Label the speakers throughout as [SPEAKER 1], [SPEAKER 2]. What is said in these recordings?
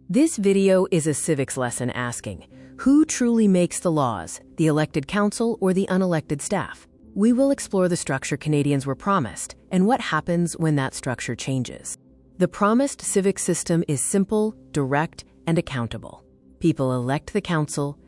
[SPEAKER 1] This video is a civics lesson asking, who truly makes the laws, the elected council or the unelected staff? We will explore the structure Canadians were promised and what happens when that structure changes. The promised civic system is simple, direct, and accountable. People elect the council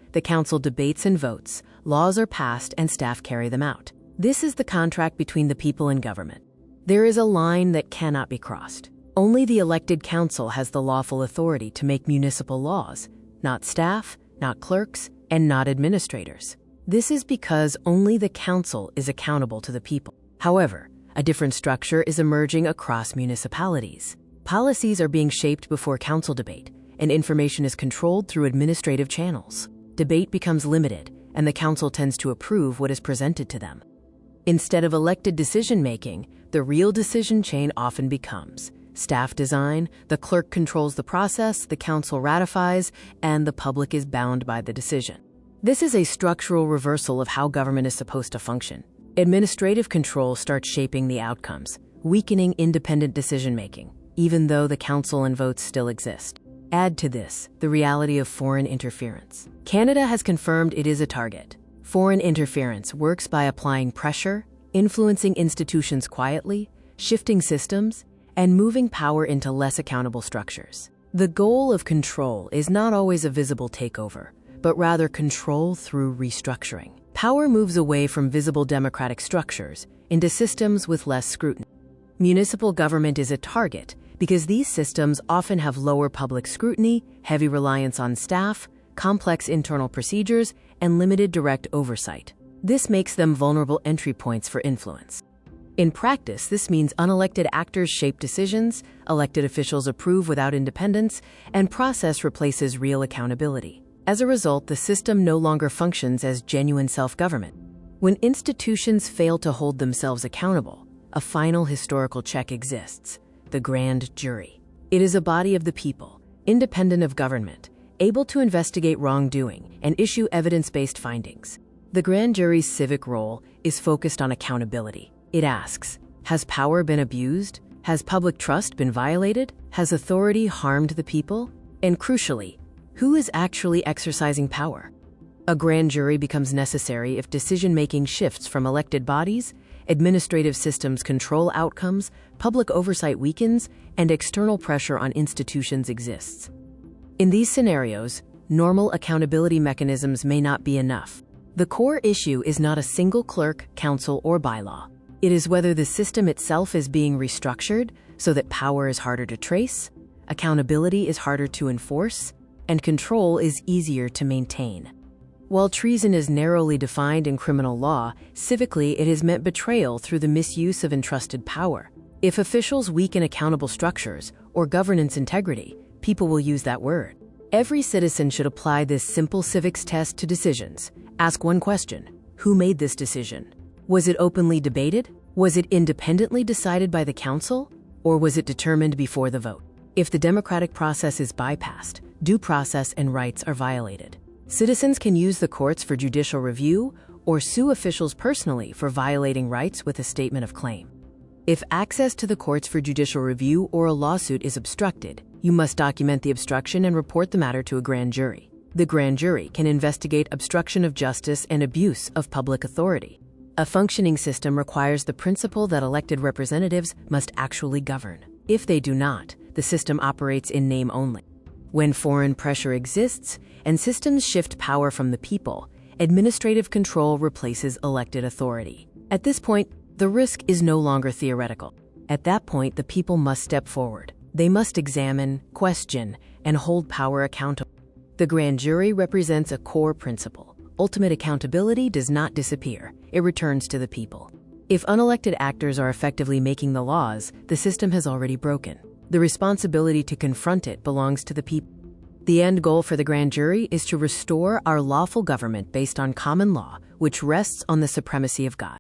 [SPEAKER 1] debates and votes, laws are passed, and staff carry them out. This is the contract between the people and government. There is a line that cannot be crossed. Only the elected council has the lawful authority to make municipal laws, not staff, not clerks, and not administrators. This is because only the council is accountable to the people. However, a different structure is emerging across municipalities. Policies are being shaped before council debate, and information is controlled through administrative channels. Debate becomes limited, and the council tends to approve what is presented to them. Instead of elected decision-making, the real decision chain often becomes staff design, the clerk controls the process, the council ratifies, and the public is bound by the decision. This is a structural reversal of how government is supposed to function. Administrative control starts shaping the outcomes, weakening independent decision-making, even though the council and votes still exist. Add to this the reality of foreign interference. Canada has confirmed it is a target. Foreign interference works by applying pressure, influencing institutions quietly, shifting systems, and moving power into less accountable structures. The goal of control is not always a visible takeover, but rather control through restructuring. Power moves away from visible democratic structures into systems with less scrutiny. Municipal government is a target because these systems often have lower public scrutiny, heavy reliance on staff, complex internal procedures, and limited direct oversight. This makes them vulnerable entry points for influence. In practice, this means unelected actors shape decisions, elected officials approve without independence, and process replaces real accountability. As a result, the system no longer functions as genuine self-government. When institutions fail to hold themselves accountable, a final historical check exists: the grand jury. It is a body of the people, independent of government, able to investigate wrongdoing and issue evidence-based findings. The grand jury's civic role is focused on accountability. It asks, has power been abused? Has public trust been violated? Has authority harmed the people? And crucially, who is actually exercising power? A grand jury becomes necessary if decision-making shifts from elected bodies, administrative systems control outcomes, public oversight weakens, and external pressure on institutions exists. In these scenarios, normal accountability mechanisms may not be enough. The core issue is not a single clerk, council, or bylaw. It is whether the system itself is being restructured so that power is harder to trace, accountability is harder to enforce, and control is easier to maintain. While treason is narrowly defined in criminal law, civically it has meant betrayal through the misuse of entrusted power. If officials weaken accountable structures or governance integrity, people will use that word. Every citizen should apply this simple civics test to decisions. Ask one question: who made this decision? Was it openly debated? Was it independently decided by the council? Or was it determined before the vote? If the democratic process is bypassed, due process and rights are violated. Citizens can use the courts for judicial review or sue officials personally for violating rights with a statement of claim. If access to the courts for judicial review or a lawsuit is obstructed, you must document the obstruction and report the matter to a grand jury. The grand jury can investigate obstruction of justice and abuse of public authority. A functioning system requires the principle that elected representatives must actually govern. If they do not, the system operates in name only. When foreign pressure exists and systems shift power from the people, administrative control replaces elected authority. At this point, the risk is no longer theoretical. At that point, the people must step forward. They must examine, question, and hold power accountable. The grand jury represents a core principle. Ultimate accountability does not disappear. It returns to the people. If unelected actors are effectively making the laws, the system has already broken. The responsibility to confront it belongs to the people. The end goal for the grand jury is to restore our lawful government based on common law, which rests on the supremacy of God.